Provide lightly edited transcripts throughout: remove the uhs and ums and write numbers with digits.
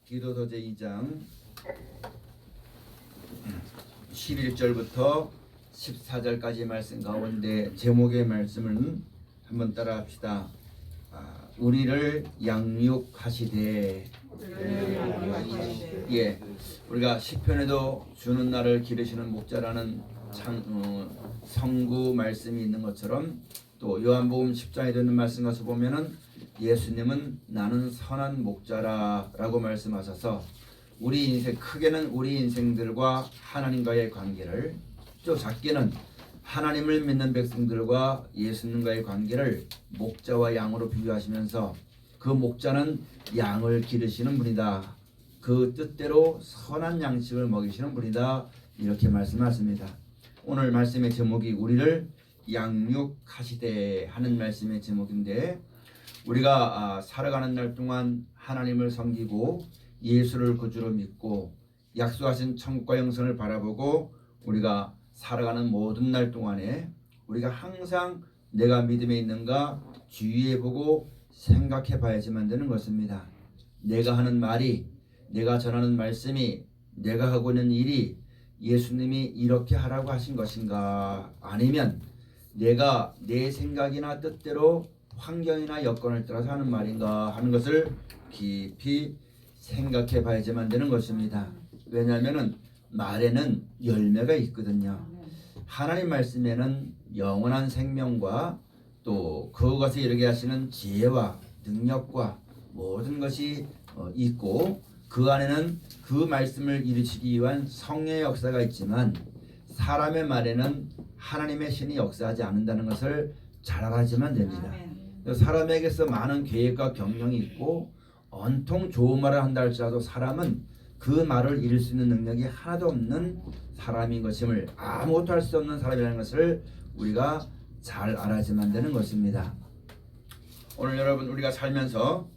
디도서 제2장 11절부터 14절까지 말씀 가운데 제목의 말씀을 한번 따라합시다. 우리를 양육하시되. 예, 우리가 시편에도 주는 나를 기르시는 목자라는 성구 말씀이 있는 것처럼, 또 요한복음 10장에 있는 말씀 가서 보면은 예수님은 나는 선한 목자라라고 말씀하셔서 우리 인생, 크게는 우리 인생들과 하나님과의 관계를, 또 작게는 하나님을 믿는 백성들과 예수님과의 관계를 목자와 양으로 비유하시면서 그 목자는 양을 기르시는 분이다, 그 뜻대로 선한 양식을 먹이시는 분이다, 이렇게 말씀하십니다. 오늘 말씀의 제목이 우리를 양육하시되 하는 말씀의 제목인데, 우리가 살아가는 날 동안 하나님을 섬기고 예수를 구주로 믿고 약속하신 천국과 영생을 바라보고 우리가 살아가는 모든 날 동안에 우리가 항상 내가 믿음에 있는가 주의해 보고 생각해 봐야지만 되는 것입니다. 내가 하는 말이, 내가 전하는 말씀이, 내가 하고 있는 일이 예수님이 이렇게 하라고 하신 것인가, 아니면 내가 내 생각이나 뜻대로 환경이나 여건을 따라서 하는 말인가 하는 것을 깊이 생각해 봐야지만 되는 것입니다. 왜냐하면 말에는 열매가 있거든요. 하나님 말씀에는 영원한 생명과 또 그것을 이루게 하시는 지혜와 능력과 모든 것이 있고, 그 안에는 그 말씀을 이루시기 위한 성령의 역사가 있지만 사람의 말에는 하나님의 신이 역사하지 않는다는 것을 잘 알아야지만 됩니다. 사람에게서 많은 계획과 경영이 있고 온통 좋은 말을 한다 할지라도 사람은 그 말을 이룰 수 있는 능력이 하나도 없는 사람인 것임을, 아무것도 할 수 없는 사람이라는 것을 우리가 잘 알아야지만 되는 것입니다. 오늘 여러분, 우리가 살면서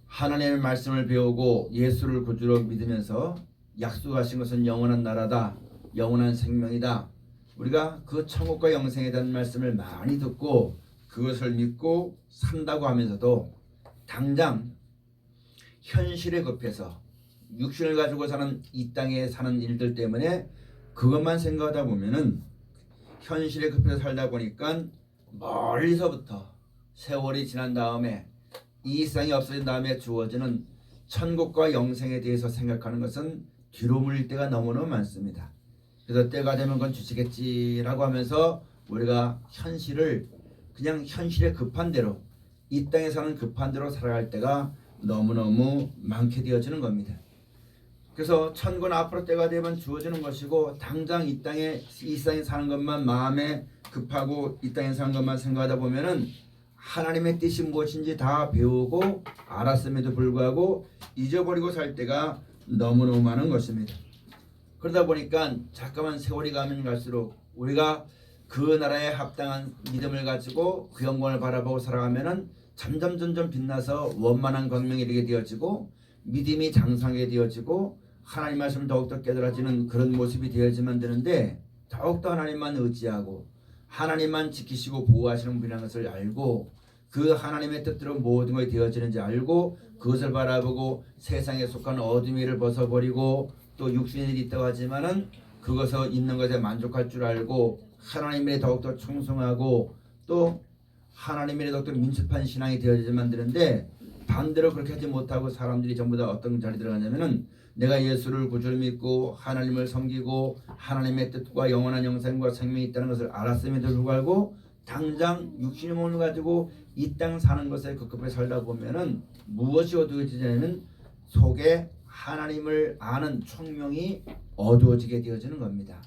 하나님의 말씀을 배우고 예수를 구주로 믿으면서 약속하신 것은 영원한 나라다, 영원한 생명이다, 우리가 그 천국과 영생에 대한 말씀을 많이 듣고 그것을 믿고 산다고 하면서도 당장 현실에 급해서 육신을 가지고 사는 이 땅에 사는 일들 때문에 그것만 생각하다 보면은 현실에 급해서 살다 보니까 멀리서부터 세월이 지난 다음에 이 세상이 없어진 다음에 주어지는 천국과 영생에 대해서 생각하는 것은 뒤로 물릴 때가 너무너무 많습니다. 그래서 때가 되면 그건 주시겠지라고 하면서 우리가 현실을 그냥 현실에 급한 대로, 이 땅에 사는 급한 대로 살아갈 때가 너무너무 많게 되어지는 겁니다. 그래서 천국은 앞으로 때가 되면 주어지는 것이고, 당장 이 세상에 사는 것만 마음에 급하고 이 땅에 사는 것만 생각하다 보면은 하나님의 뜻이 무엇인지 다 배우고 알았음에도 불구하고 잊어버리고 살 때가 너무너무 많은 것입니다. 그러다 보니까 잠깐만 세월이 가면 갈수록 우리가 그 나라에 합당한 믿음을 가지고 그 영광을 바라보고 살아가면은 점점 빛나서 원만한 광명이 이르게 되어지고 믿음이 장성하게 되어지고 하나님 말씀을 더욱더 깨달아지는 그런 모습이 되어지면 되는데, 더욱더 하나님만 의지하고 하나님만 지키시고 보호하시는 분이라는 것을 알고 그 하나님의 뜻대로 모든 것이 되어지는지 알고 그것을 바라보고 세상에 속한 어둠의 일을 벗어버리고 또 육신의 일이 있다고 하지만은 그것에 있는 것에 만족할 줄 알고 하나님에 더욱더 충성하고 또 하나님에 더욱더 민첩한 신앙이 되어지만 되는데, 반대로 그렇게 하지 못하고 사람들이 전부 다 어떤 자리에 들어가냐면은 내가 예수를 구주로 믿고 하나님을 섬기고 하나님의 뜻과 영원한 영생과 생명이 있다는 것을 알았음에도 불구하고 당장 육신의 몸을 가지고 이 땅 사는 것에 급급해 살다 보면은 무엇이 어두워지냐면 속에 하나님을 아는 총명이 어두워지게 되어지는 겁니다.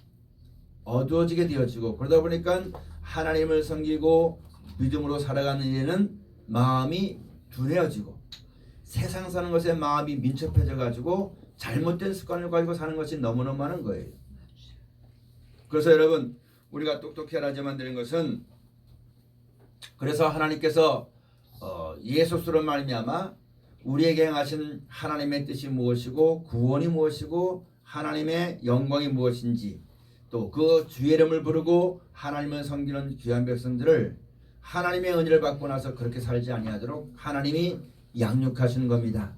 어두워지게 되어지고, 그러다 보니까 하나님을 섬기고 믿음으로 살아가는 일에는 마음이 둔해지고 세상 사는 것에 마음이 민첩해져 가지고 잘못된 습관을 가지고 사는 것이 너무너무 많은 거예요. 그래서 여러분, 우리가 똑똑히 알아야만 되는 것은, 그래서 하나님께서 예수로 말미암아 우리에게 행하신 하나님의 뜻이 무엇이고 구원이 무엇이고 하나님의 영광이 무엇인지, 또 그 주의 이름을 부르고 하나님을 섬기는 귀한 백성들을 하나님의 은혜를 받고 나서 그렇게 살지 아니하도록 하나님이 양육하시는 겁니다.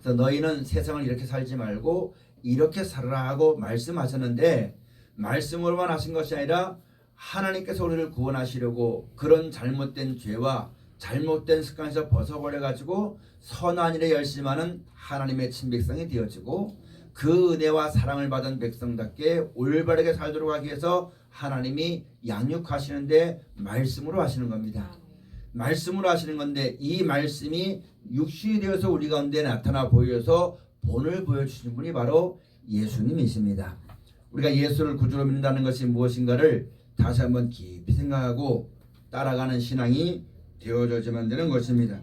그래서 너희는 세상을 이렇게 살지 말고 이렇게 살아라 하고 말씀하셨는데, 말씀으로만 하신 것이 아니라 하나님께서 우리를 구원하시려고 그런 잘못된 죄와 잘못된 습관에서 벗어버려 가지고 선한 일에 열심하는 하나님의 친백성이 되어지고, 그 은혜와 사랑을 받은 백성답게 올바르게 살도록 하기 위해서 하나님이 양육하시는데 말씀으로 하시는 겁니다. 말씀으로 하시는 건데, 이 말씀이 육신이 되어서 우리 가운데 나타나 보여서 본을 보여주시는 분이 바로 예수님이십니다. 우리가 예수를 구주로 믿는다는 것이 무엇인가를 다시 한번 깊이 생각하고 따라가는 신앙이 되어져야만 되는 것입니다.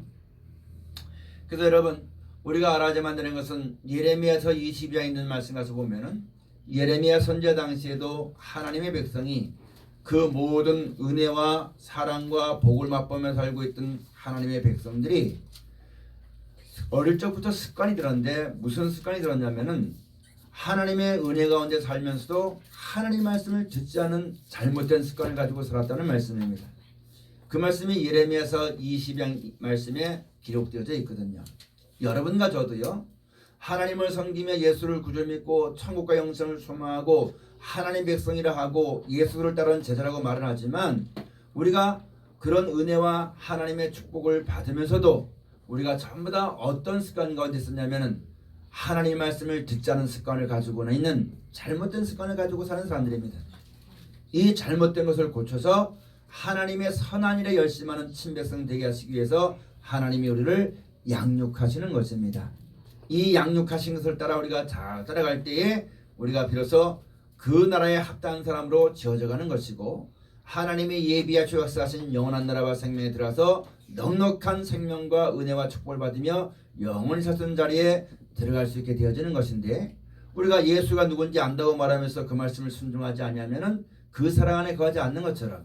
그래서 여러분, 우리가 알아야만 되는 것은 예레미야서 22장에 있는 말씀 가서 보면은 예레미야 선지자 당시에도 하나님의 백성이 그 모든 은혜와 사랑과 복을 맛보며 살고 있던 하나님의 백성들이 어릴 적부터 습관이 들었는데, 무슨 습관이 들었냐면은 하나님의 은혜 가운데 살면서도 하나님 말씀을 듣지 않은 잘못된 습관을 가지고 살았다는 말씀입니다. 그 말씀이 예레미야서 22장 말씀에 기록되어져 있거든요. 여러분과 저도요, 하나님을 섬기며 예수를 구주로 믿고 천국과 영생을 소망하고 하나님 백성이라 하고 예수를 따르는 제자라고 말은 하지만, 우리가 그런 은혜와 하나님의 축복을 받으면서도 우리가 전부 다 어떤 습관 가운데 있었냐면은 하나님 말씀을 듣지 않은 습관을 가지고는 있는 잘못된 습관을 가지고 사는 사람들입니다. 이 잘못된 것을 고쳐서 하나님의 선한 일에 열심하는 친백성 되게 하시기 위해서 하나님이 우리를 양육하시는 것입니다. 이 양육하신 것을 따라 우리가 잘 따라갈 때에 우리가 비로소 그 나라에 합당한 사람으로 지어져 가는 것이고, 하나님이 예비하시고 역사하신 영원한 나라와 생명에 들어가서 넉넉한 생명과 은혜와 축복을 받으며 영원히 사는 자리에 들어갈 수 있게 되어지는 것인데, 우리가 예수가 누군지 안다고 말하면서 그 말씀을 순종하지 아니하면은 그 사랑 안에 거하지 않는 것처럼,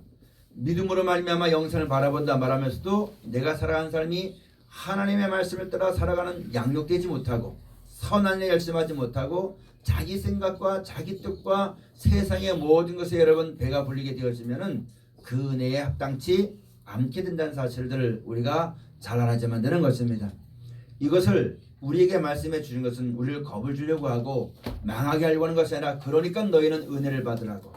믿음으로 말미암아 영생을 바라본다 말하면서도 내가 살아가는 삶이 하나님의 말씀을 따라 살아가는 양육되지 못하고 선한 일에 열심하지 못하고 자기 생각과 자기 뜻과 세상의 모든 것에 여러분 배가 불리게 되어지면은 그 은혜에 합당치 않게 된다는 사실들을 우리가 잘 알아야만 되는 것입니다. 이것을 우리에게 말씀해 주는 것은 우리를 겁을 주려고 하고 망하게 하려고 하는 것이 아니라, 그러니까 너희는 은혜를 받으라고,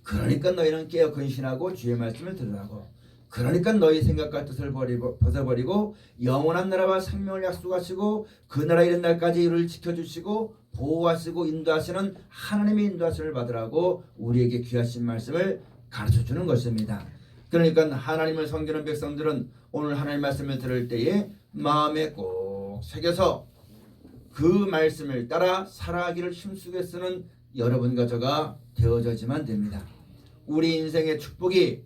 그러니까 너희는 깨어 근신하고 주의 말씀을 들으라고, 그러니까 너희 생각과 뜻을 벗어버리고 영원한 나라와 생명을 약속하시고 그 나라 이른 날까지 이를 지켜주시고 보호하시고 인도하시는 하나님의 인도하심을 받으라고 우리에게 귀하신 말씀을 가르쳐주는 것입니다. 그러니까 하나님을 섬기는 백성들은 오늘 하나님 말씀을 들을 때에 마음에 꼭 새겨서 그 말씀을 따라 살아가기를 힘쓰게 쓰는 여러분과 저가 되어져야만 됩니다. 우리 인생의 축복이,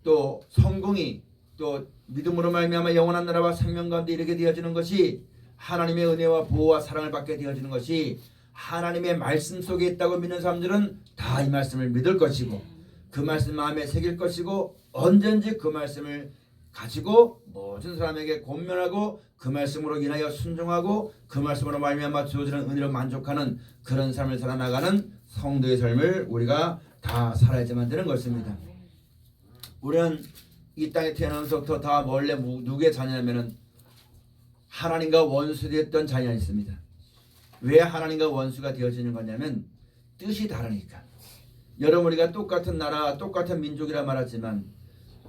또 성공이, 또 믿음으로 말미암아 영원한 나라와 생명 가운데 이르게 되어지는 것이, 하나님의 은혜와 보호와 사랑을 받게 되어지는 것이 하나님의 말씀 속에 있다고 믿는 사람들은 다 이 말씀을 믿을 것이고, 그 말씀 마음에 새길 것이고, 언제든지 그 말씀을 가지고 모든 사람에게 권면하고 그 말씀으로 인하여 순종하고 그 말씀으로 말미암아 주어지는 은혜로 만족하는 그런 삶을 살아나가는 성도의 삶을 우리가 다 살아야지만 되는 것입니다. 우리는 이 땅에 태어나면서부터 다 원래 누구의 자녀냐면은 하나님과 원수되었던 자녀가 있습니다. 왜 하나님과 원수가 되어지는 거냐면 뜻이 다르니까. 여러분, 우리가 똑같은 나라, 똑같은 민족이라 말하지만,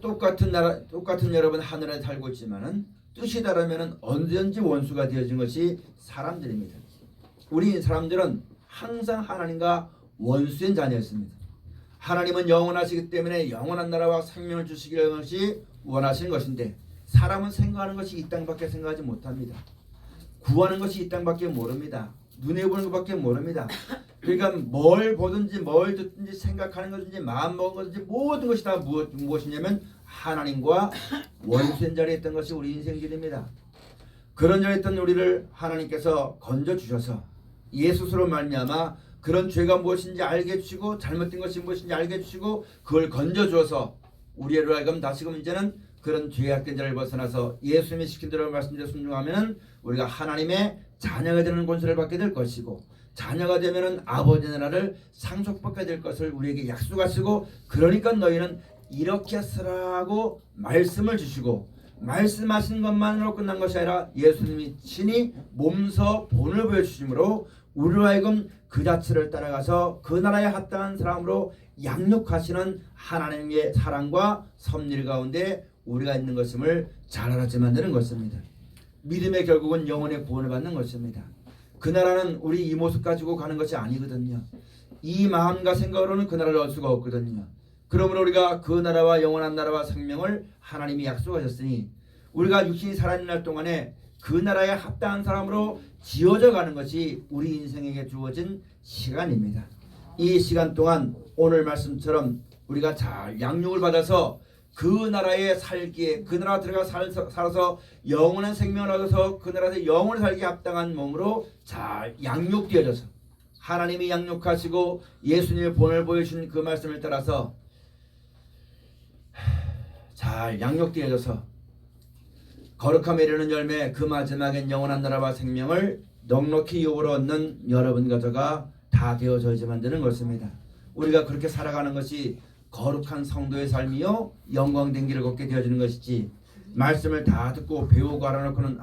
똑같은 나라, 똑같은 여러분 하늘에 살고 있지만은 뜻이 다르면은 언제든지 원수가 되어진 것이 사람들입니다. 우리 사람들은 항상 하나님과 원수된 자녀였습니다. 하나님은 영원하시기 때문에 영원한 나라와 생명을 주시기를 것이 원하시는 것인데, 사람은 생각하는 것이 이 땅밖에 생각하지 못합니다. 구하는 것이 이 땅밖에 모릅니다. 눈에 보는 것밖에 모릅니다. 그러니까 뭘 보든지 뭘 듣든지 생각하는 것든지 마음먹은 것든지 모든 것이 다 무엇이냐면 하나님과 원수된 자리에 있던 것이 우리 인생길입니다. 그런 자리에 있던 우리를 하나님께서 건져주셔서 예수로 말미암아 그런 죄가 무엇인지 알게 해주시고 잘못된 것이 무엇인지 알게 해주시고 그걸 건져주어서 우리로 하여금 다시금 이제는 그런 죄악된 자를 벗어나서 예수님이 시킨 대로 말씀대로 순종하면 우리가 하나님의 자녀가 되는 권세를 받게 될 것이고, 자녀가 되면은 아버지 나라를 상속받게 될 것을 우리에게 약속하시고, 그러니까 너희는 이렇게 쓰라고 말씀을 주시고 말씀하신 것만으로 끝난 것이 아니라 예수님이 친히 몸소 본을 보여주심으로 우리로 하여금 그 자체를 따라가서 그 나라에 합당한 사람으로 양육하시는 하나님의 사랑과 섭리 가운데 우리가 있는 것임을 잘 알아지 만드는 것입니다. 믿음의 결국은 영혼의 구원을 받는 것입니다. 그 나라는 우리 이 모습 가지고 가는 것이 아니거든요. 이 마음과 생각으로는 그 나라를 얻을 수가 없거든요. 그러므로 우리가 그 나라와 영원한 나라와 생명을 하나님이 약속하셨으니 우리가 육신이 살아있는 날 동안에 그 나라에 합당한 사람으로 지어져 가는 것이 우리 인생에게 주어진 시간입니다. 이 시간 동안 오늘 말씀처럼 우리가 잘 양육을 받아서 그 나라에 살기에 그 나라 들어가 살아서 영원한 생명을 얻어서 그 나라에서 영원히 살기에 합당한 몸으로 잘 양육되어져서 하나님이 양육하시고 예수님의 본을 보여주신 그 말씀을 따라서 잘 양육되어져서 거룩함에 이르는 열매 그 마지막엔 영원한 나라와 생명을 넉넉히 유업으로 얻는 여러분과 저가 다 되어져야지 만드는 것입니다. 우리가 그렇게 살아가는 것이 거룩한 성도의 삶이요 영광된 길을 걷게 되어지는 것이지 말씀을 다 듣고 배우고 알아놓고는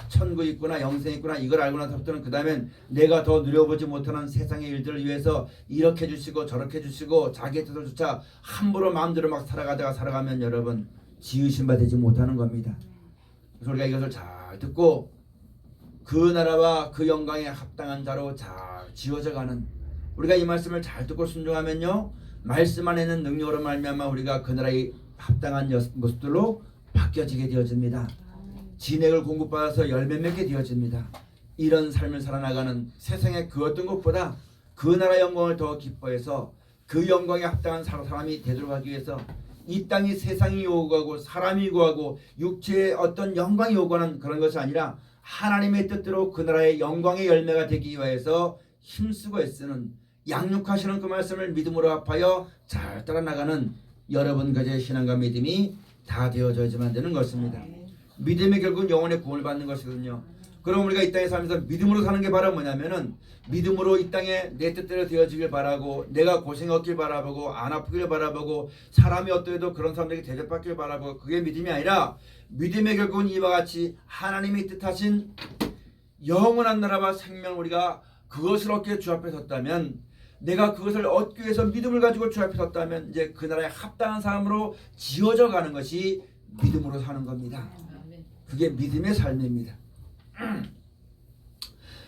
천국 있구나 영생 있구나 이걸 알고 나서부터는 그 다음엔 내가 더 누려보지 못하는 세상의 일들을 위해서 이렇게 해주시고 저렇게 해주시고 자기의 뜻을 쫓아 함부로 마음대로 막 살아가면 여러분 지으신 바 되지 못하는 겁니다. 그래서 우리가 이것을 잘 듣고 그 나라와 그 영광에 합당한 자로 잘 지어져가는 우리가 이 말씀을 잘 듣고 순종하면요 말씀 안에는 능력으로 말미암아 우리가 그 나라에 합당한 모습들로 바뀌어지게 되어집니다. 진액을 공급받아서 열매 맺게 되어집니다. 이런 삶을 살아나가는 세상의 그 어떤 것보다 그 나라 영광을 더 기뻐해서 그 영광에 합당한 사람이 되도록 하기 위해서 이 땅이 세상이 요구하고 사람이 요구하고 육체의 어떤 영광이 요구하는 그런 것이 아니라 하나님의 뜻대로 그 나라의 영광의 열매가 되기 위해서 힘쓰고 애쓰는 양육하시는 그 말씀을 믿음으로 합하여 잘 따라나가는 여러분 가지의 신앙과 믿음이 다 되어져야지만 되는 것입니다. 믿음이 결국은 영혼의 구원을 받는 것이거든요. 그럼 우리가 이 땅에 살면서 믿음으로 사는 게 바로 뭐냐면은 믿음으로 이 땅에 내 뜻대로 되어지길 바라고 내가 고생 없길 바라보고 안 아프길 바라보고 사람이 어떠해도 그런 사람들에게 대접받길 바라보고 그게 믿음이 아니라 믿음의 결국은 이와 같이 하나님이 뜻하신 영원한 나라와 생명을 우리가 그것을 얻기 위해 주 앞에 섰다면 내가 그것을 얻기 위해서 믿음을 가지고 주 앞에 섰다면 이제 그 나라에 합당한 사람으로 지어져 가는 것이 믿음으로 사는 겁니다. 그게 믿음의 삶입니다.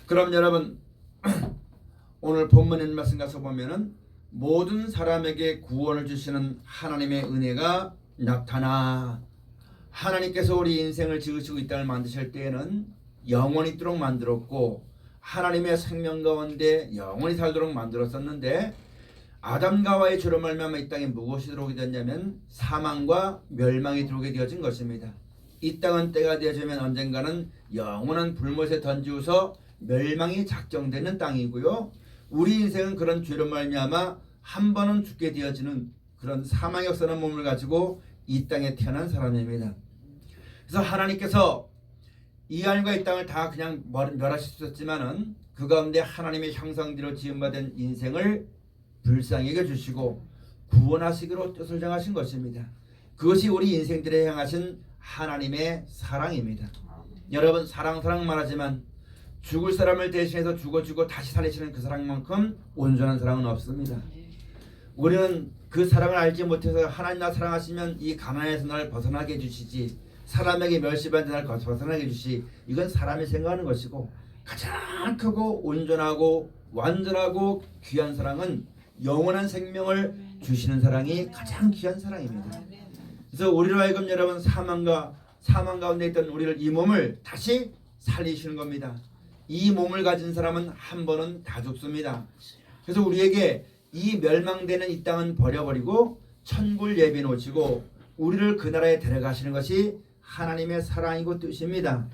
그럼 여러분 오늘 본문의 말씀 가서 보면은 모든 사람에게 구원을 주시는 하나님의 은혜가 나타나 하나님께서 우리 인생을 지으시고 이 땅을 만드실 때에는 영원히 있도록 만들었고 하나님의 생명 가운데 영원히 살도록 만들었었는데 아담과 하와의 죄로 말미암아 이 땅에 무엇이 들어오게 되었냐면 사망과 멸망이 들어오게 되어진 것입니다. 이 땅은 때가 되어지면 언젠가는 영원한 불못에 던지어서 멸망이 작정되는 땅이고요. 우리 인생은 그런 죄로 말미암아 한 번은 죽게 되어지는 그런 사망의 역사는 몸을 가지고 이 땅에 태어난 사람입니다. 그래서 하나님께서 이 하늘과 이 땅을 다 그냥 멸하실 수 있었지만은 그 가운데 하나님의 형상대로 지음받은 인생을 불쌍히 여겨주시고 구원하시기로 뜻을 정하신 것입니다. 그것이 우리 인생들에 향하신 하나님의 사랑입니다. 여러분 사랑 말하지만 죽을 사람을 대신해서 죽어주고 다시 살리시는 그 사랑만큼 온전한 사랑은 없습니다. 우리는 그 사랑을 알지 못해서 하나님 나 사랑하시면 이 가난에서 날 벗어나게 해주시지 사람에게 멸시받는 날 벗어나게 해주시 이건 사람이 생각하는 것이고 가장 크고 온전하고 완전하고 귀한 사랑은 영원한 생명을 주시는 사랑이 가장 귀한 사랑입니다. 그래서 우리로 하여금 여러분 사망 가운데 있던 우리를 이 몸을 다시 살리시는 겁니다. 이 몸을 가진 사람은 한 번은 다 죽습니다. 그래서 우리에게 이 멸망되는 이 땅은 버려버리고 천국을 예비해 놓으시고 우리를 그 나라에 데려가시는 것이 하나님의 사랑이고 뜻입니다.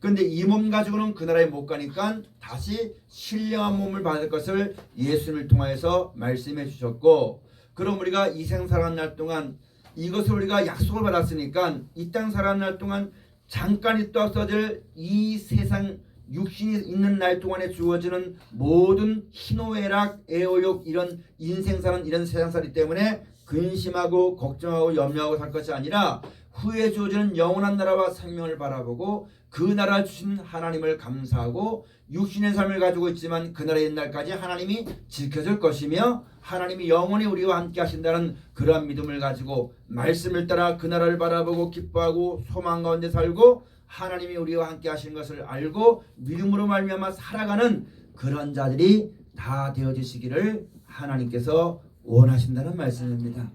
그런데 이 몸 가지고는 그 나라에 못 가니까 다시 신령한 몸을 받을 것을 예수님을 통하여서 말씀해 주셨고 그럼 우리가 이 생 살아가는 날 동안 이것을 우리가 약속을 받았으니까 이 땅 살아가는 날 동안 잠깐 있다 없어질 이 세상 육신이 있는 날 동안에 주어지는 모든 희노애락 애호욕 이런 인생사는 이런 세상살이 때문에 근심하고 걱정하고 염려하고 살 것이 아니라 후에 주어지는 영원한 나라와 생명을 바라보고 그 나라 주신 하나님을 감사하고 육신의 삶을 가지고 있지만 그 나라의 옛날까지 하나님이 지켜줄 것이며 하나님이 영원히 우리와 함께 하신다는 그러한 믿음을 가지고 말씀을 따라 그 나라를 바라보고 기뻐하고 소망 가운데 살고 하나님이 우리와 함께 하시는 것을 알고 믿음으로 말미암아 살아가는 그런 자들이 다 되어지시기를 하나님께서 원하신다는 말씀입니다.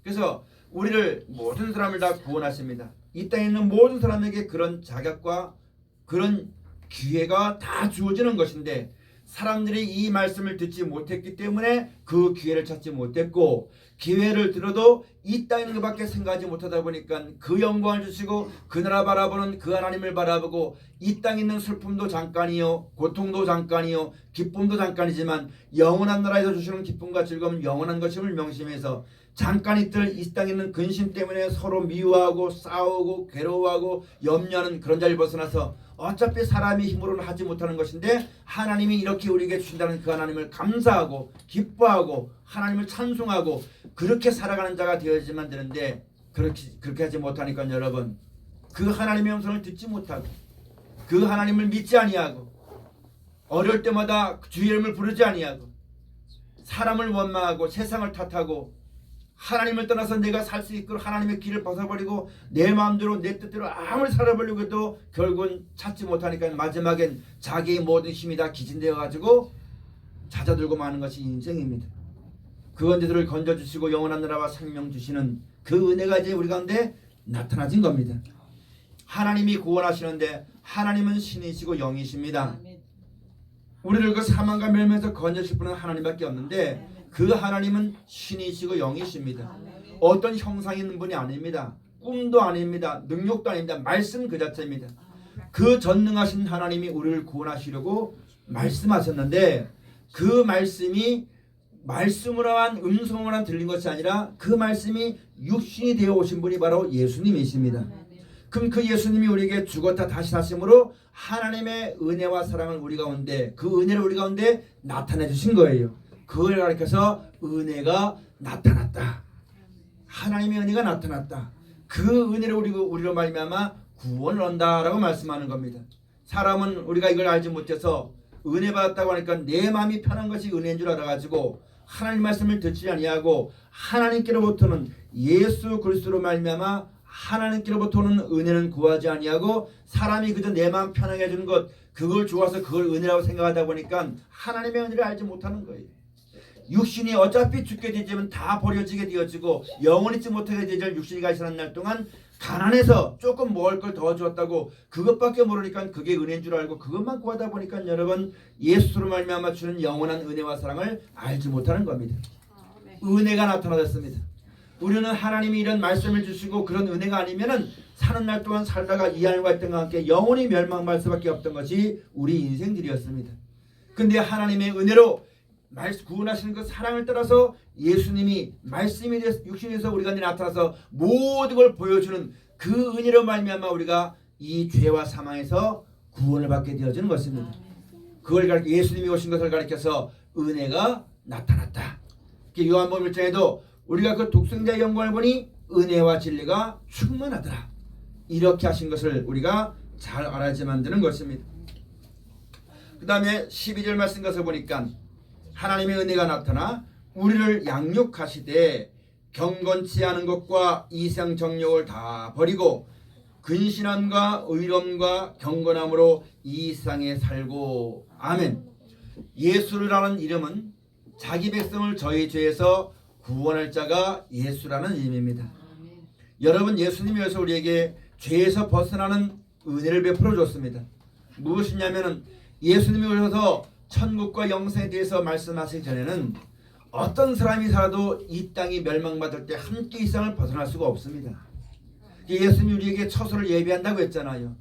그래서 우리를 모든 사람을 다 구원하십니다. 이 땅에 있는 모든 사람에게 그런 자격과 그런 기회가 다 주어지는 것인데 사람들이 이 말씀을 듣지 못했기 때문에 그 기회를 찾지 못했고 기회를 들어도 이 땅에 있는 것밖에 생각하지 못하다 보니까 그 영광을 주시고 그 나라 바라보는 그 하나님을 바라보고 이 땅에 있는 슬픔도 잠깐이요 고통도 잠깐이요 기쁨도 잠깐이지만 영원한 나라에서 주시는 기쁨과 즐거움은 영원한 것임을 명심해서 잠깐 이틀 이 땅에 있는 근심 때문에 서로 미워하고 싸우고 괴로워하고 염려하는 그런 자리를 벗어나서 어차피 사람의 힘으로는 하지 못하는 것인데 하나님이 이렇게 우리에게 주신다는 그 하나님을 감사하고 기뻐하고 하나님을 찬송하고 그렇게 살아가는 자가 되어야지만 되는데 그렇게 하지 못하니까 여러분 그 하나님의 음성을 듣지 못하고 그 하나님을 믿지 아니하고 어려울 때마다 주의 이름을 부르지 아니하고 사람을 원망하고 세상을 탓하고 하나님을 떠나서 내가 살 수 있도록 하나님의 길을 벗어버리고 내 마음대로 내 뜻대로 아무리 살아보려고 해도 결국은 찾지 못하니까 마지막엔 자기의 모든 힘이 다 기진되어 가지고 찾아들고 마는 것이 인생입니다. 그 언제들을 건져주시고 영원한 나라와 생명 주시는 그 은혜가 이제 우리 가운데 나타나진 겁니다. 하나님이 구원하시는데 하나님은 신이시고 영이십니다. 우리를 그 사망과 멸망에서 건져주실 분은 하나님밖에 없는데 그 하나님은 신이시고 영이십니다. 어떤 형상이 있는 분이 아닙니다. 꿈도 아닙니다. 능력도 아닙니다. 말씀 그 자체입니다. 그 전능하신 하나님이 우리를 구원하시려고 말씀하셨는데 그 말씀이 말씀으로만 음성으로만 들린 것이 아니라 그 말씀이 육신이 되어 오신 분이 바로 예수님이십니다. 그럼 그 예수님이 우리에게 죽었다 다시 사심으로 하나님의 은혜와 사랑을 우리 가운데 그 은혜를 우리 가운데 나타내 주신 거예요. 그걸 가리켜서 은혜가 나타났다. 하나님의 은혜가 나타났다. 그 은혜를 우리로 말미암아 구원을 얻는다라고 말씀하는 겁니다. 사람은 우리가 이걸 알지 못해서 은혜 받았다고 하니까 내 마음이 편한 것이 은혜인 줄 알아가지고 하나님 말씀을 듣지 아니하고 하나님께로부터는 예수 그리스도로 말미암아 하나님께로부터 오는 은혜는 구하지 아니하고 사람이 그저 내 마음 편하게 해주는 것 그걸 좋아서 그걸 은혜라고 생각하다 보니까 하나님의 은혜를 알지 못하는 거예요. 육신이 어차피 죽게 되지만 다 버려지게 되어지고 영원히 있지 못하게 되질 육신이 가시는 날 동안 가난해서 조금 먹을 걸 더 주었다고 그것밖에 모르니까 그게 은혜인 줄 알고 그것만 구하다 보니까 여러분 예수로 말미암아 주는 영원한 은혜와 사랑을 알지 못하는 겁니다. 은혜가 나타나졌습니다. 우리는 하나님이 이런 말씀을 주시고 그런 은혜가 아니면은 사는 날 동안 살다가 이 하나님과 있던 것 함께 영원히 멸망할 수밖에 없던 것이 우리 인생들이었습니다. 근데 하나님의 은혜로 구원하시는 그 사랑을 따라서 예수님이 말씀이 돼서 육신이 돼서 우리 가운데 나타나서 모든 걸 보여주는 그 은혜로 말미암아 우리가 이 죄와 사망에서 구원을 받게 되어지는 것입니다. 그걸 예수님이 오신 것을 가리켜서 은혜가 나타났다. 요한복음 1장에도 우리가 그 독생자의 영광을 보니 은혜와 진리가 충만하더라. 이렇게 하신 것을 우리가 잘 알아야만 되는 것입니다. 그 다음에 12절 말씀 가서 보니까 하나님의 은혜가 나타나 우리를 양육하시되 경건치 않은 것과 이상 정욕을 다 버리고 근신함과 의로움과 경건함으로 이 세상에 살고. 아멘. 예수라는 이름은 자기 백성을 저희 죄에서 구원할 자가 예수라는 이름입니다. 여러분 예수님이 여기서 우리에게 죄에서 벗어나는 은혜를 베풀어 줬습니다. 무엇이냐면은 예수님이 오셔서 천국과 영생에 대해서 말씀하시기 전에는 어떤 사람이 살아도 이 땅이 멸망받을 때 함께 이 세상을 벗어날 수가 없습니다. 예수님이 우리에게 처소를 예비한다고 했잖아요.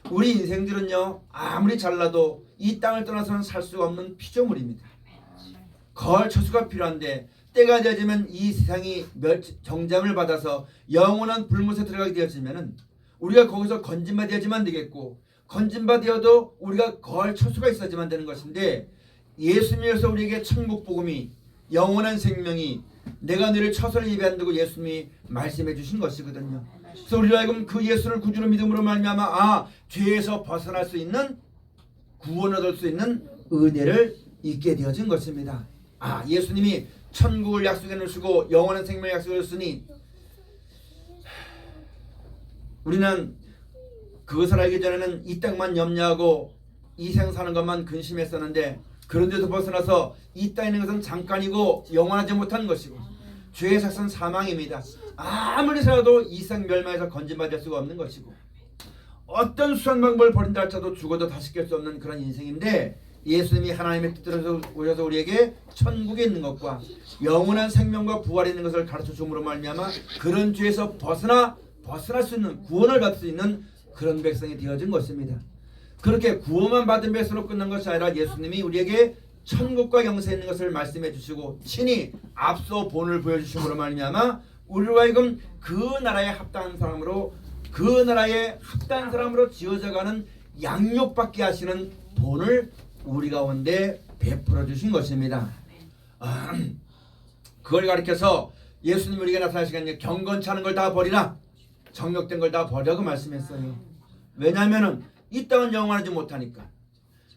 우리 인생들은요 아무리 잘나도 이 땅을 떠나서는 살 수가 없는 피조물입니다. 거할 처소가 필요한데 때가 되어지면 이 세상이 정잠을 받아서 영원한 불못에 들어가게 되어지면은 우리가 거기서 건진받아야지만 되겠고 건진받아도 우리가 거할 처소가 있어야지만 되는 것인데 예수님께서 우리에게 천국 복음이 영원한 생명이 내가 너를 처소를 예비한다고 예수님이 말씀해 주신 것이거든요. 그래서 우리로 하여금 그 예수를 구주로 믿음으로 말미암아 죄에서 벗어날 수 있는, 구원을 얻을 수 있는 은혜를 있게 되어진 것입니다. 예수님이 천국을 약속해 놓으시고 영원한 생명을 약속해 줬으니 우리는 그것을 알기 전에는 이 땅만 염려하고 이 생 사는 것만 근심했었는데, 그런데도 벗어나서 이 땅에 있는 것은 잠깐이고 영원하지 못한 것이고 죄의 삭은 사망입니다. 아무리 살아도 이 생 멸망에서 건진받을 수가 없는 것이고 어떤 수단 방법을 버린다 할지라도 죽어도 다시 깰 수 없는 그런 인생인데, 예수님이 하나님의 뜻대로 오셔서 우리에게 천국에 있는 것과 영원한 생명과 부활이 있는 것을 가르쳐 줌으로 말미암아 그런 죄에서 벗어날 수 있는, 구원을 받을 수 있는 그런 백성이 되어진 것입니다. 그렇게 구원만 받은 백성으로 끝난 것이 아니라 예수님이 우리에게 천국과 영생에 있는 것을 말씀해 주시고 친히 앞서 본을 보여주심으로 말미암아 우리로 하여금 그 나라에 합당한 사람으로, 그 나라에 합당한 사람으로 지어져가는 양육받게 하시는 본을 우리 가운데 베풀어 주신 것입니다. 그걸 가리켜서 예수님이 우리에게 나타나시기에 경건치 않은 걸 다 버리라, 정욕된 걸 다 버리라고 말씀했어요. 왜냐하면 이 땅은 영원하지 못하니까.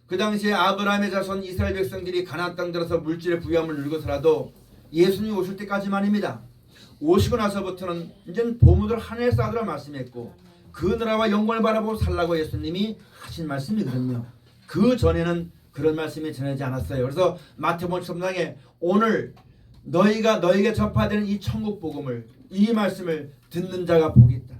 그 당시에 아브라함의 자손 이스라엘 백성들이 가나안 땅 들어서 물질의 부유함을 누리고서라도 예수님이 오실 때까지만입니다. 오시고 나서부터는 이제 보물을 하늘에 쌓으라 말씀했고 그 나라와 영광을 바라보고 살라고 예수님이 하신 말씀이거든요. 그 전에는 그런 말씀이 전하지 않았어요. 그래서 마태복음 13장에 오늘 너에게 전파되는 이 천국 복음을, 이 말씀을 듣는 자가 복이 있다,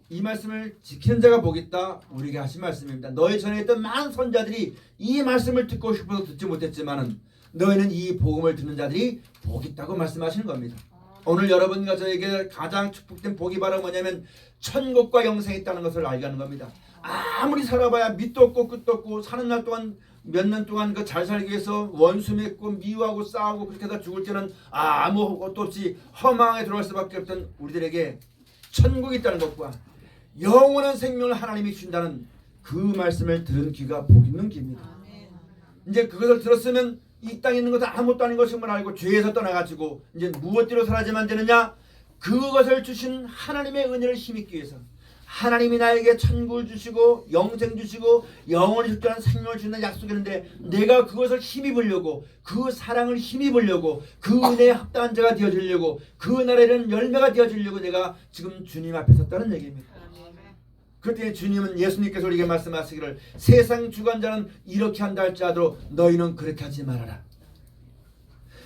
이 말씀을 지키는 자가 복이 있다, 우리에게 하신 말씀입니다. 너희 전에 있던 많은 선자들이 이 말씀을 듣고 싶어서 듣지 못했지만은 너희는 이 복음을 듣는 자들이 복이 있다고 말씀하시는 겁니다. 오늘 여러분과 저에게 가장 축복된 복이 바로 뭐냐면 천국과 영생이 있다는 것을 알게 하는 겁니다. 아무리 살아봐야 밑도 없고 끝도 없고, 사는 날 동안 몇 년 동안 그 잘 살기 위해서 원수 맺고 미워하고 싸우고 그렇게 하다 죽을 때는 아무것도 없이 허망하게 들어갈 수밖에 없던 우리들에게 천국이 있다는 것과 영원한 생명을 하나님이 주신다는 그 말씀을 들은 귀가 복 있는 귀입니다. 이제 그것을 들었으면 이 땅에 있는 것은 아무것도 아닌 것임을 알고 죄에서 떠나가지고 이제 무엇대로 살아야만 되느냐, 그것을 주신 하나님의 은혜를 힘입기 위해서 하나님이 나에게 천국을 주시고 영생 주시고 영원히 죽지 생명을 주는 약속이었는데, 내가 그것을 힘입으려고, 그 사랑을 힘입으려고, 그 은혜에 합당한 자가 되어지려고, 그 나라에는 열매가 되어지려고 내가 지금 주님 앞에 섰다는 얘기입니다. 그때 주님은, 예수님께서 우리에게 말씀하시기를 세상 주관자는 이렇게 한다 할지라도 너희는 그렇게 하지 말아라.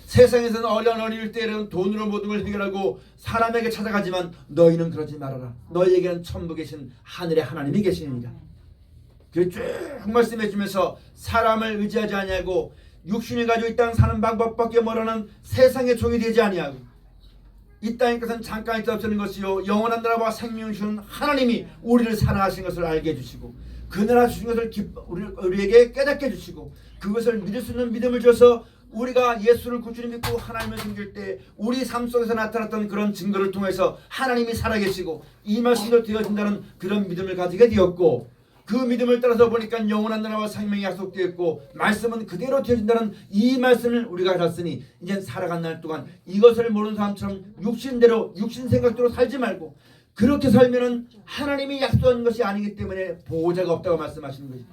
세상에서는 어릴 때는 돈으로 모든 걸 해결하고 사람에게 찾아가지만 너희는 그러지 말아라. 너희에게는 천부 계신 하늘의 하나님이 계시니까. 그 쭉 말씀해 주면서 사람을 의지하지 아니하고 육신을 가지고 이 땅 사는 방법밖에 모르는 세상의 종이 되지 아니하고, 이 땅의 것은 잠깐 있다 없어지는 것이요 영원한 나라와 생명을 주는 하나님이 우리를 사랑하신 것을 알게 해주시고 그 나라 주신 것을 우리에게 깨닫게 해주시고 그것을 믿을 수 있는 믿음을 줘서 우리가 예수를 구주로 믿고 하나님을 섬길 때 우리 삶 속에서 나타났던 그런 증거를 통해서 하나님이 살아계시고 이 말씀도 되어진다는 그런 믿음을 가지게 되었고, 그 믿음을 따라서 보니까 영원한 나라와 생명이 약속되었고 말씀은 그대로 되어진다는 이 말씀을 우리가 알았으니 이제 살아간 날 동안 이것을 모르는 사람처럼 육신대로, 육신 생각대로 살지 말고, 그렇게 살면은 하나님이 약속한 것이 아니기 때문에 보호자가 없다고 말씀하시는 거예요.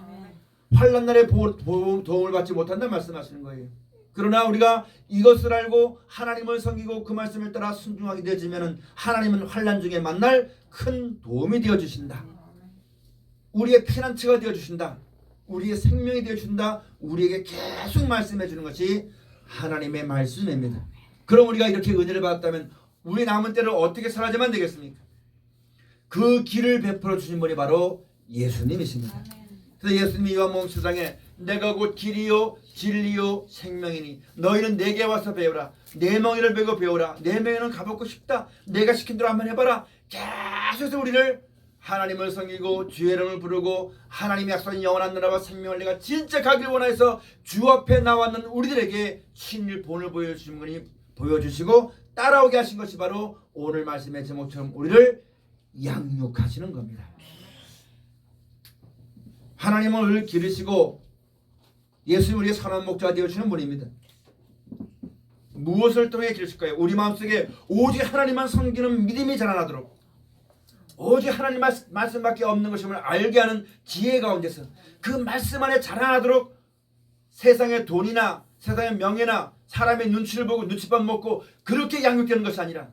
환난 날에 도움을 받지 못한다 말씀하시는 거예요. 그러나 우리가 이것을 알고 하나님을 섬기고 그 말씀을 따라 순종하게 되어지면 하나님은 환난 중에 만날 큰 도움이 되어주신다. 우리의 피난처가 되어주신다. 우리의 생명이 되어주신다. 우리에게 계속 말씀해 주는 것이 하나님의 말씀입니다. 그럼 우리가 이렇게 은혜를 받았다면 우리 남은 때를 어떻게 살아야만 되겠습니까? 그 길을 베풀어 주신 분이 바로 예수님이십니다. 그래서 예수님이 요한복음 7장에 내가 곧 길이요 진리요 생명이니 너희는 내게 와서 배우라. 내 멍에를 베고 배우라. 내 멍에는 가보고 싶다. 내가 시킨 대로 한번 해봐라. 계속해서 우리를 하나님을 섬기고 주의 이름을 부르고 하나님이 약속한 영원한 나라와 생명을 내가 진짜 가길 원해서 주 앞에 나왔는 우리들에게 친일 본을 보여주신 분이 보여주시고 따라오게 하신 것이 바로 오늘 말씀의 제목처럼 우리를 양육하시는 겁니다. 하나님은 우리를 기르시고 예수님 우리의 선한 목자가 되어주시는 분입니다. 무엇을 통해 기르실까요? 우리 마음속에 오직 하나님만 섬기는 믿음이 자라나도록, 오직 하나님 말씀밖에 없는 것임을 알게 하는 지혜 가운데서 그 말씀 안에 자라나도록 세상의 돈이나 세상의 명예나 사람의 눈치를 보고 눈칫밥 먹고 그렇게 양육되는 것이 아니라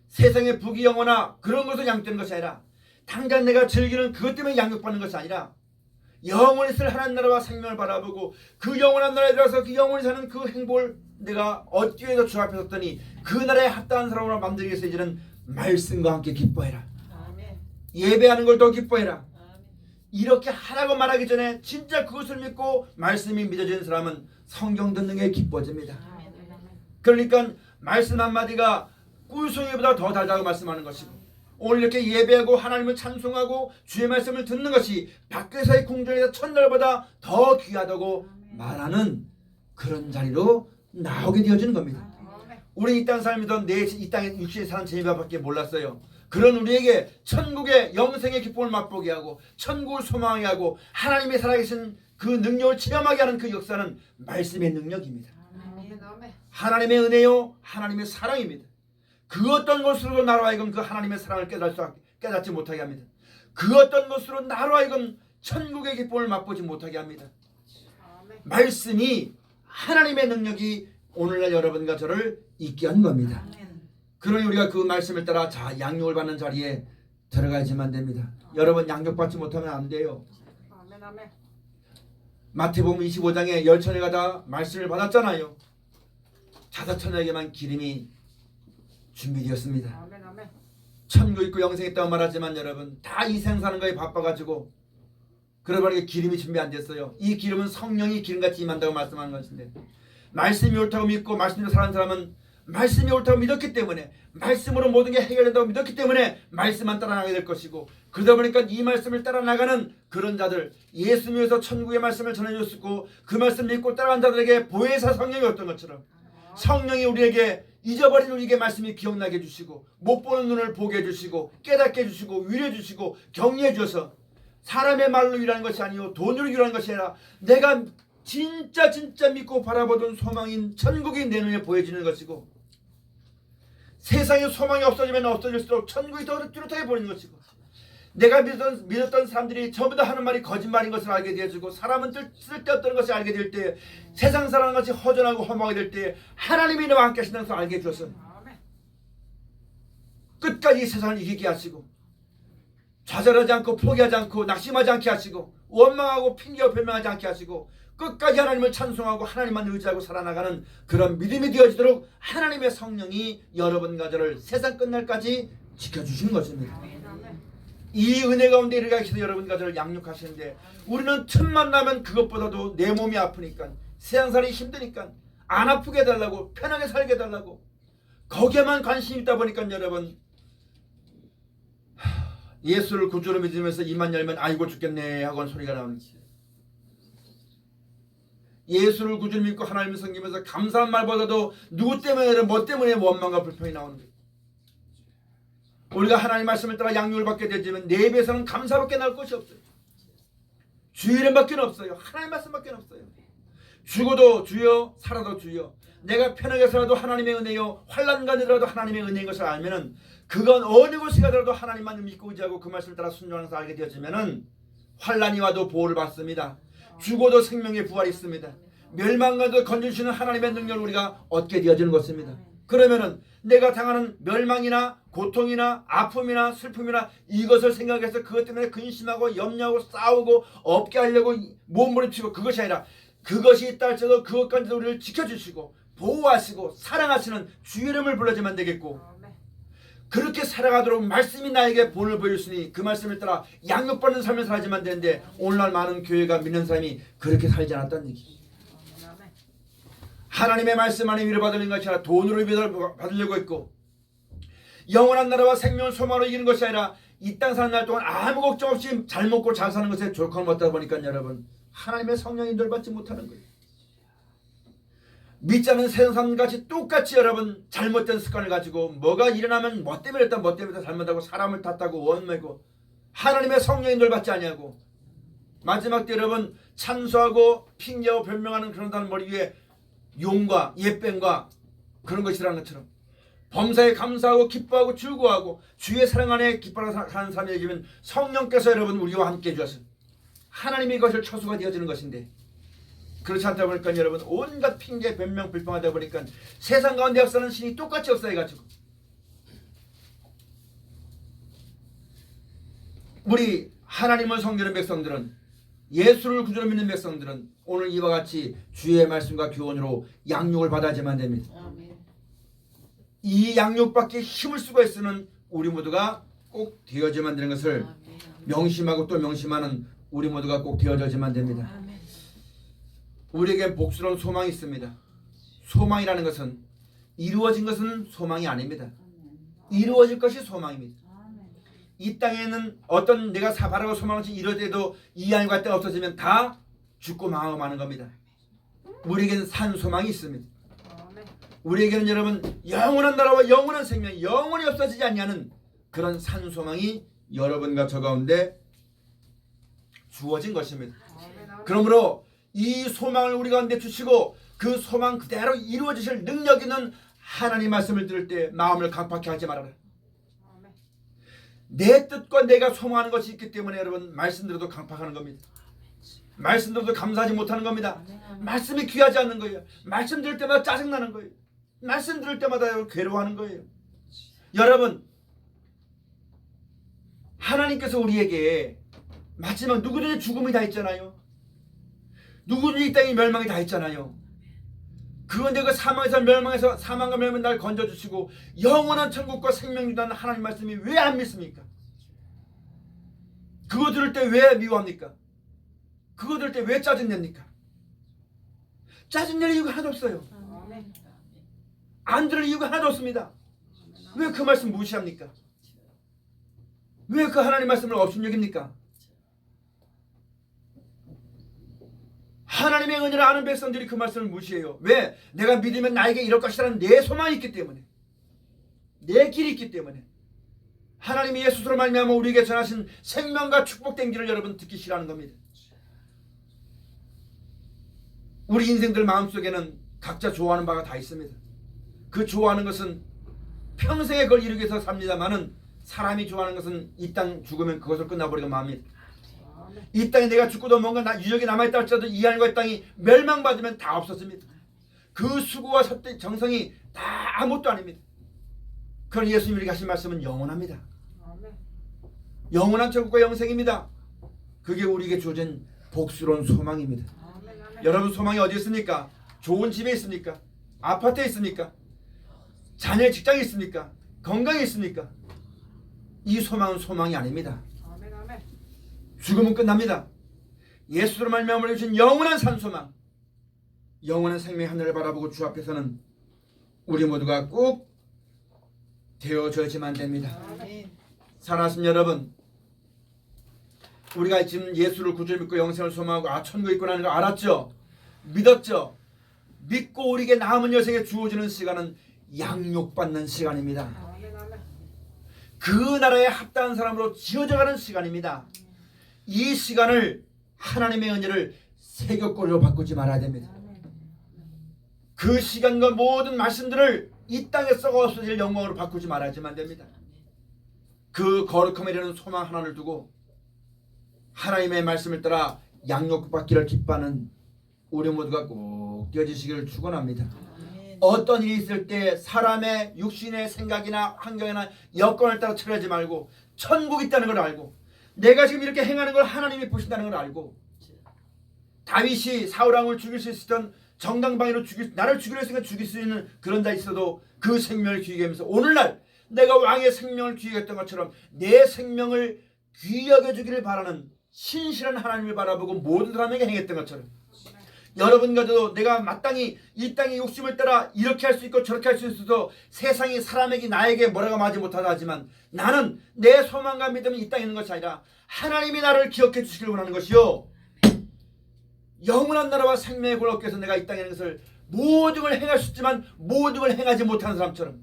세상의 부귀영화나 그런 것으로 양육되는 것이 아니라 당장 내가 즐기는 그것 때문에 양육받는 것이 아니라 영원히 있을 하나님 나라와 생명을 바라보고 그 영원한 나라에 들어가서 그 영원히 사는 그 행복을 내가 얻기 위해서 주 앞에 섰더니 그 나라에 합당한 사람으로 만들기 위해서 이제는 말씀과 함께 기뻐해라. 아멘. 예배하는 걸 더 기뻐해라. 아멘. 이렇게 하라고 말하기 전에 진짜 그것을 믿고 말씀이 믿어지는 사람은 성경 듣는 게 기뻐집니다. 아멘. 그러니까 말씀 한마디가 꿀송이보다 더 달다고 말씀하는 것이고 오늘 이렇게 예배하고 하나님을 찬송하고 주의 말씀을 듣는 것이 밖에서의 궁전에서 첫날보다 더 귀하다고 말하는 그런 자리로 나오게 되어지는 겁니다. 우리 이 땅 살면서 이 땅에 육신에 사는 재미밖에 몰랐어요. 그런 우리에게 천국의 영생의 기쁨을 맛보게 하고 천국을 소망하게 하고 하나님의 살아계신 그 능력을 체험하게 하는 그 역사는 말씀의 능력입니다. 하나님의 은혜요 하나님의 사랑입니다. 그 어떤 것으로도 나로 하여금 그 하나님의 사랑을 깨닫지 못하게 합니다. 그 어떤 것으로 나로 하여금 천국의 기쁨을 맛보지 못하게 합니다. 말씀이 하나님의 능력이 오늘날 여러분과 저를 있게 한 겁니다. 그러니 우리가 그 말씀을 따라 자 양육을 받는 자리에 들어가야지만 됩니다. 여러분 양육받지 못하면 안 돼요. 마태복음 25장에 열처녀가 다 말씀을 받았잖아요. 5처녀에게만 기름이 준비되었습니다. 천국 있고 영생 있다고 말하지만 여러분 다 이 세상 사는 거에 바빠가지고 그러다 보니까 기름이 준비 안 됐어요. 이 기름은 성령이 기름같이 임한다고 말씀하는 것인데 말씀이 옳다고 믿고 말씀대로 사는 사람은 말씀이 옳다고 믿었기 때문에 말씀으로 모든 게 해결된다고 믿었기 때문에 말씀만 따라나가게 될 것이고 그러다 보니까 이 말씀을 따라나가는 그런 자들 예수 믿어서 천국의 말씀을 전해줬고 그 말씀 믿고 따라간 자들에게 보혜사 성령이 어떤 것처럼 성령이 우리에게 잊어버린 우리에게 말씀이 기억나게 해주시고 못 보는 눈을 보게 해주시고 깨닫게 해주시고 위로해 주시고 격려해 주셔서 사람의 말로 위로하는 것이 아니요 돈으로 위로하는 것이 아니라 내가 진짜 믿고 바라보던 소망인 천국이 내 눈에 보여지는 것이고 세상에 소망이 없어지면 없어질수록 천국이 더 뚜렷하게 보이는 것이고 내가 믿었던 사람들이 전부 다 하는 말이 거짓말인 것을 알게 되어지고 사람은 쓸데없다는 것을 알게 될 때 세상 사는 것이 허전하고 허망하게 될 때 하나님이 나와 함께 하신다는 것을 알게 해주셔서 끝까지 이 세상을 이기게 하시고 좌절하지 않고 포기하지 않고 낙심하지 않게 하시고 원망하고 핑계와 변명하지 않게 하시고 끝까지 하나님을 찬송하고 하나님만 의지하고 살아나가는 그런 믿음이 되어지도록 하나님의 성령이 여러분과 저를 세상 끝날까지 지켜주시는 것입니다. 이 은혜 가운데 이르게 하셔서 여러분과 저를 양육하시는데 우리는 틈만 나면 그것보다도 내 몸이 아프니까 세상살이 힘드니까 안 아프게 해달라고 편하게 살게 해달라고 거기에만 관심이 있다 보니까 여러분 예수를 구주로 믿으면서 입만 열면 아이고 죽겠네 하고는 소리가 나오는 거예요. 예수를 구주로 믿고 하나님을 섬기면서 감사한 말보다도 누구 때문에 뭐 때문에 원망과 불평이 나오는 거예요. 우리가 하나님 말씀을 따라 양육을 받게 되지만 내 입에서는 감사밖에 나올 것이 없어요. 주의 이름밖에 없어요. 하나님 말씀밖에 없어요. 죽어도 주여 살아도 주여 내가 편하게 살아도 하나님의 은혜요 환난 가운데라도 하나님의 은혜인 것을 알면은 그건 어느 곳에 가더라도 하나님만 믿고 의지하고 그 말씀을 따라 순종하면서 알게 되어지면은 환난이 와도 보호를 받습니다. 죽어도 생명의 부활이 있습니다. 멸망과도 건져주시는 하나님의 능력을 우리가 얻게 되어지는 것입니다. 그러면은 내가 당하는 멸망이나 고통이나 아픔이나 슬픔이나 이것을 생각해서 그것 때문에 근심하고 염려하고 싸우고 없게 하려고 몸부림치고 그것이 아니라 그것이 있다 할지라도 그것까지도 우리를 지켜주시고 보호하시고 사랑하시는 주의 이름을 불러주면 되겠고 그렇게 살아가도록 말씀이 나에게 본을 보여주시니 그 말씀을 따라 양육받는 삶을 살아야지만 되는데 오늘날 많은 교회가 믿는 사람이 그렇게 살지 않았다는 얘기. 하나님의 말씀 안에 위로받는 것이 아니라 돈으로 위로를 받으려고 했고 영원한 나라와 생명을 소망으로 이기는 것이 아니라 이 땅 사는 날 동안 아무 걱정 없이 잘 먹고 잘 사는 것에 조건을 받다 보니까 여러분 하나님의 성령이 늘 받지 못하는 거예요. 믿지 않는 세상 사람같이 똑같이 여러분 잘못된 습관을 가지고 뭐가 일어나면 뭐 때문에 했다 뭐 때문에 잘못하고 사람을 탓하고 원망하고 하나님의 성령이 늘 받지 아니하고 마지막 때 여러분 찬수하고 핑계하고 변명하는 그런 사람 머리 위에 용과 예병과 그런 것이라는 것처럼 범사에 감사하고 기뻐하고 즐거워하고 주의 사랑 안에 기뻐하는 사는 사람이 되면 성령께서 여러분 우리와 함께 해주셔서 하나님이 그것을 처수가 되어지는 것인데 그렇지 않다 보니까 여러분 온갖 핑계 변명 불평하다 보니까 세상 가운데 역사는 신이 똑같이 역사해가지고 우리 하나님을 섬기는 백성들은 예수를 구주로 믿는 백성들은 오늘 이와 같이 주의 말씀과 교훈으로 양육을 받아야지만 됩니다. 이 양육받기에 힘을 쓰고 있으는 우리 모두가 꼭 되어져야만 되는 것을 명심하고 또 명심하는 우리 모두가 꼭 되어져야만 됩니다. 우리에게 복스러운 소망이 있습니다. 소망이라는 것은 이루어진 것은 소망이 아닙니다. 이루어질 것이 소망입니다. 이 땅에는 어떤 내가 바라고 소망을 이루어져도 이 안과 때가 없어지면 다 죽고 망하고 마는 겁니다. 우리에게는 산 소망이 있습니다. 우리에게는 여러분 영원한 나라와 영원한 생명 영원히 없어지지 않냐는 그런 산 소망이 여러분과 저 가운데 주어진 것입니다. 그러므로 이 소망을 우리 가운데 주시고 그 소망 그대로 이루어지실 능력 있는 하나님 말씀을 들을 때 마음을 강팍하게 하지 말아라. 내 뜻과 내가 소망하는 것이 있기 때문에 여러분 말씀 들어도 강팍하는 겁니다. 말씀 들어도 감사하지 못하는 겁니다. 말씀이 귀하지 않는 거예요. 말씀 들을 때마다 짜증나는 거예요. 말씀 들을 때마다 괴로워하는 거예요. 여러분 하나님께서 우리에게 마지막 누구든지 죽음이 다 있잖아요. 누구든지 이 땅에 멸망이 다 있잖아요. 그런데 그 사망에서 멸망에서 사망과 멸망 날 건져주시고 영원한 천국과 생명 주다는 하나님 말씀이 왜 안 믿습니까? 그거 들을 때 왜 미워합니까? 그거 들을 때 왜 짜증냅니까? 짜증낼 이유가 하나도 없어요. 안 들을 이유가 하나도 없습니다. 왜 그 말씀 무시합니까? 왜 그 하나님 말씀을 업신여깁니까? 하나님의 은혜를 아는 백성들이 그 말씀을 무시해요. 왜? 내가 믿으면 나에게 이럴 것이라는 내 소망이 있기 때문에, 내 길이 있기 때문에. 하나님이 예수로 말미암아 우리에게 전하신 생명과 축복된 길을 여러분 듣기 싫어하는 겁니다. 우리 인생들 마음속에는 각자 좋아하는 바가 다 있습니다. 그 좋아하는 것은 평생에 그걸 이루기 위해서 삽니다마는 사람이 좋아하는 것은 이 땅 죽으면 그것을 끝나버리고 맙니다. 이 땅에 내가 죽고도 뭔가 유적이 남아있다 할지라도 이 하늘과 이 땅이 멸망받으면 다 없어집니다. 그 수고와 정성이 다 아무것도 아닙니다. 그런 예수님이 하신 말씀은 영원합니다. 영원한 천국과 영생입니다. 그게 우리에게 주어진 복스러운 소망입니다. 여러분 소망이 어디 있습니까? 좋은 집에 있습니까? 아파트에 있습니까? 자녀의 직장에 있습니까? 건강에 있습니까? 이 소망은 소망이 아닙니다. 죽음은 끝납니다. 예수로 말미암아 주신 영원한 산소망, 영원한 생명의 하늘을 바라보고 주 앞에서는 우리 모두가 꼭 되어져야지만 됩니다. 사랑하는 여러분, 우리가 지금 예수를 구주로 믿고 영생을 소망하고 천국에 있고 나는 걸 알았죠? 믿었죠? 믿고 우리에게 남은 여생에 주어지는 시간은 양육받는 시간입니다. 그 나라에 합당한 사람으로 지어져가는 시간입니다. 이 시간을 하나님의 은혜를 세격골로 바꾸지 말아야 됩니다. 그 시간과 모든 말씀들을 이 땅에 썩어 없어질 영광으로 바꾸지 말아야지만 됩니다. 그 거룩함이라는 소망 하나를 두고 하나님의 말씀을 따라 양육받기를 기뻐하는 우리 모두가 꼭 되어지시기를 축원합니다. 어떤 일이 있을 때 사람의 육신의 생각이나 환경이나 여건을 따라 처리하지 말고 천국이 있다는 걸 알고 내가 지금 이렇게 행하는 걸 하나님이 보신다는 걸 알고 다윗이 사울왕을 죽일 수 있었던 정당방위로 나를 죽이려 했으니까 죽일 수 있는 그런 자 있어도 그 생명을 귀하게 하면서 오늘날 내가 왕의 생명을 귀하게 했던 것처럼 내 생명을 귀하게 주기를 바라는 신실한 하나님을 바라보고 모든 사람에게 행했던 것처럼 여러분과도 내가 마땅히 이 땅의 욕심을 따라 이렇게 할 수 있고 저렇게 할 수 있어도 세상이 사람에게 나에게 뭐라고 말하지 못하다 하지만 나는 내 소망과 믿음이 이 땅에 있는 것이 아니라 하나님이 나를 기억해 주시길 원하는 것이요 영원한 나라와 생명의 골 얻기 위해서 내가 이 땅에 있는 것을 모든 걸 행할 수 있지만 모든 걸 행하지 못하는 사람처럼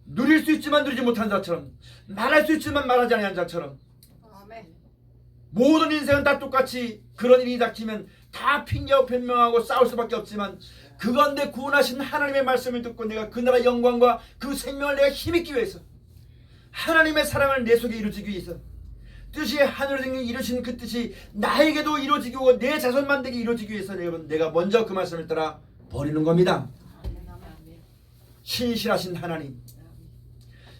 누릴 수 있지만 누리지 못하는 자처럼 말할 수 있지만 말하지 않는 자처럼 모든 인생은 다 똑같이 그런 일이 닥치면 다 핑계하고 변명하고 싸울 수밖에 없지만 그 가운데 구원하신 하나님의 말씀을 듣고 내가 그 나라의 영광과 그 생명을 내가 힘입기 위해서, 하나님의 사랑을 내 속에 이루어지기 위해서, 뜻이 하늘에 이루신 그 뜻이 나에게도 이루어지고 내 자손 만들기 이루어지기 위해서 여러분, 내가 먼저 그 말씀을 따라 버리는 겁니다. 신실하신 하나님,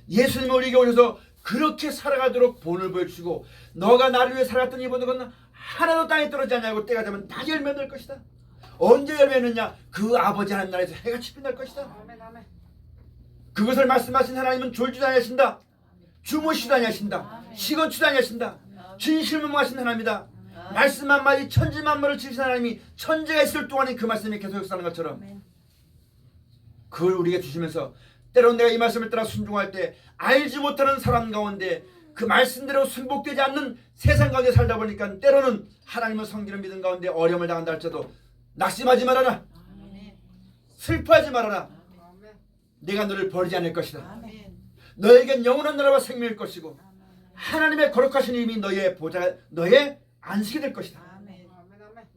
예수님이 우리에게 오셔서 그렇게 살아가도록 본을 보여주시고, 너가 나를 위해 살았던 이 본은 하나도 땅에 떨어지지 않냐고, 때가 되면 다 열매 낼 것이다. 언제 열매 맺느냐? 그 아버지 하나님 나라에서 해가 빛날 것이다. 그것을 말씀하신 하나님은 졸지도 아니하신다, 주무시지도 아니하신다, 시건치도 아니하신다, 진실무명하신 하나님이다. 말씀 한마디 천지만물을 지으신 하나님이 천지가 있을 동안에 그 말씀이 계속 역사하는 것처럼 그걸 우리에게 주시면서, 때론 내가 이 말씀을 따라 순종할 때 알지 못하는 사람 가운데 그 말씀대로 순복되지 않는 세상 가운데 살다 보니까 때로는 하나님을 섬기는 믿음 가운데 어려움을 당한다 할지라도 낙심하지 말아라. 슬퍼하지 말아라. 내가 너를 버리지 않을 것이다. 너에겐 영원한 나라와 생명일 것이고 하나님의 거룩하신 이름이 너의 보좌, 너의 안식이 될 것이다.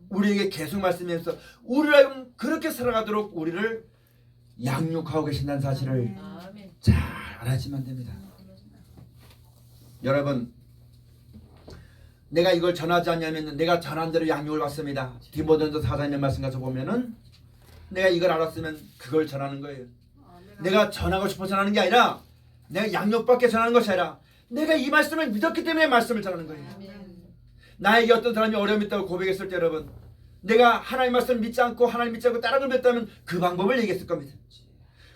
우리에게 계속 말씀하면서 우리를 그렇게 살아가도록 우리를 양육하고 계신다는 사실을 잘 알아야지만 됩니다. 여러분, 내가 이걸 전하지 않냐면 내가 전한 대로 양육을 받습니다. 디모데전서 4장의 말씀 가서 보면은 내가 이걸 알았으면 그걸 전하는 거예요. 내가 전하고 싶어 전하는 게 아니라, 내가 양육받게 전하는 것이 아니라, 내가 이 말씀을 믿었기 때문에 말씀을 전하는 거예요. 나에게 어떤 사람이 어려움이 있다고 고백했을 때 여러분, 내가 하나님 말씀을 믿지 않고 하나님 믿지 않고 다른 걸 믿었다면 그 방법을 얘기했을 겁니다.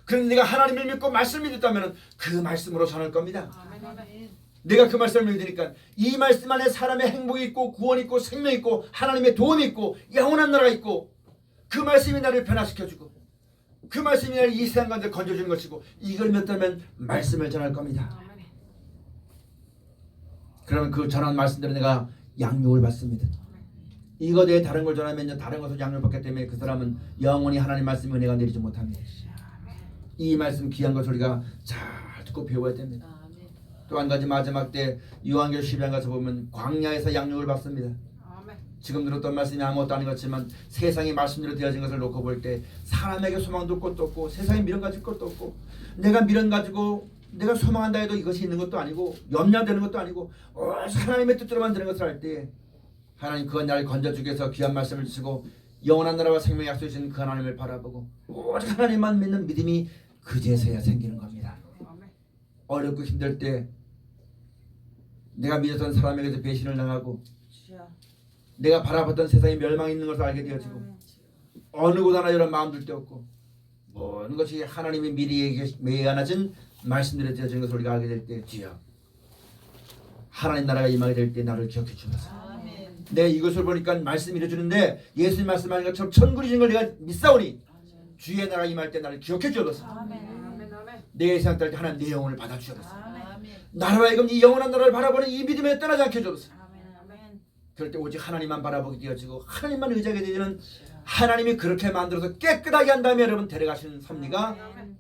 그런데 내가 하나님을 믿고 말씀을 믿었다면 그 말씀으로 전할 겁니다. 내가 그 말씀을 믿으니까 이 말씀 안에 사람의 행복이 있고 구원이 있고 생명이 있고 하나님의 도움이 있고 영원한 나라가 있고, 그 말씀이 나를 변화시켜주고 그 말씀이 나를 이 세상 가운데 건져주는 것이고, 이걸 믿다면 말씀을 전할 겁니다. 그러면 그 전한 말씀대로 내가 양육을 받습니다. 이거 내에 다른 걸 전하면 다른 것을 양육을 받기 때문에 그 사람은 영원히 하나님 말씀 은혜가 내리지 못합니다. 이 말씀 귀한 것을 우리가 잘 듣고 배워야 됩니다. 또 한 가지, 마지막 때 요한계시록 12장 가서 보면 광야에서 양육을 받습니다. 지금 들었던 말씀이 아무것도 아닌 것 같지만 세상의 말씀대로 되어진 것을 놓고 볼 때 사람에게 소망도 것도 없고 세상에 미련 가질 것도 없고, 내가 미련 가지고 내가 소망한다 해도 이것이 있는 것도 아니고 염려되는 것도 아니고 오직 하나님의 뜻대로만 되는 것을 알 때 하나님 그건 나를 건져주기 위해서 귀한 말씀을 주시고 영원한 나라와 생명의 약속을 주신 그 하나님을 바라보고 오직 하나님만 믿는 믿음이 그제서야 생기는 겁니다. 어렵고 힘들 때 내가 믿었던 사람에게서 배신을 당하고 내가 바라봤던 세상에 멸망이 있는 것을 알게 되어지고 어느 곳 하나 이런 마음 들 데 없고 모든 것이 하나님의 미리 예언하신 말씀대로 되어진 것을 우리가 알게 될 때, 주여 하나님 나라가 임하게 될 때 나를 기억해 주소서. 내가 이것을 보니까 말씀 이루어주는데 예수님 말씀하는 것처럼 천국이 진 걸 내가 믿사오니 주의 나라가 임할 때 나를 기억해 주소서. 내 세상 딸 때 하나님 내 영혼을 받아 주소서. 나라와 이금 이 영원한 나라를 바라보는 이 믿음에 떠나지 않게 해주소서. 그럴 때 오직 하나님만 바라보게 되어지고 하나님만 의지하게 되는, 하나님이 그렇게 만들어서 깨끗하게 한 다음에 여러분 데려가시는 섭리가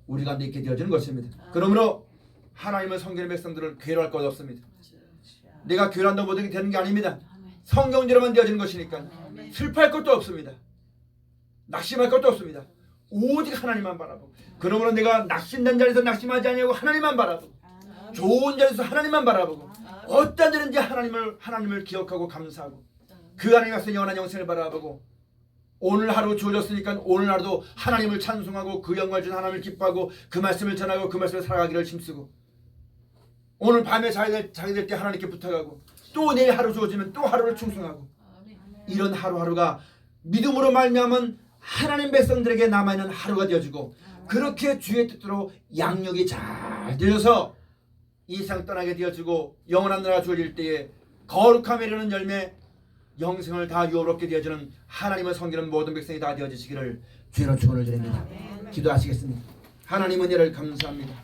우리 가운데 있게 되어지는 것입니다. 그러므로 하나님을 섬기는 백성들은 괴로워할 것 없습니다. 내가 괴로운다고 모든 게 되는 게 아닙니다. 성경대로만 되어지는 것이니까 슬퍼할 것도 없습니다. 낙심할 것도 없습니다. 오직 하나님만 바라보고, 그러므로 내가 낙심된 자리에서 낙심하지 아니하고 하나님만 바라보고, 좋은 자리에서 하나님만 바라보고, 어떤 데든지 하나님을 기억하고 감사하고 그 하나님 앞에서 영원한 영생을 바라보고, 오늘 하루 주어졌으니까 오늘 하루도 하나님을 찬송하고 그 영광을 준 하나님을 기뻐하고 그 말씀을 전하고 그 말씀을 살아가기를 힘쓰고, 오늘 밤에 자게 될 때 하나님께 부탁하고 또 내일 하루 주어지면 또 하루를 충성하고, 이런 하루하루가 믿음으로 말미암은 하나님 백성들에게 남아있는 하루가 되어지고, 그렇게 주의 뜻대로 양육이 잘 되어서 이 세상 떠나게 되어지고 영원한 나라가 주어질 때에 거룩함에 이르는 열매, 영생을 다 유업롭게 되어지는 하나님을 섬기는 모든 백성이 다 되어지시기를 주의로 축원을 드립니다. 기도하시겠습니다. 하나님 은혜를 감사합니다.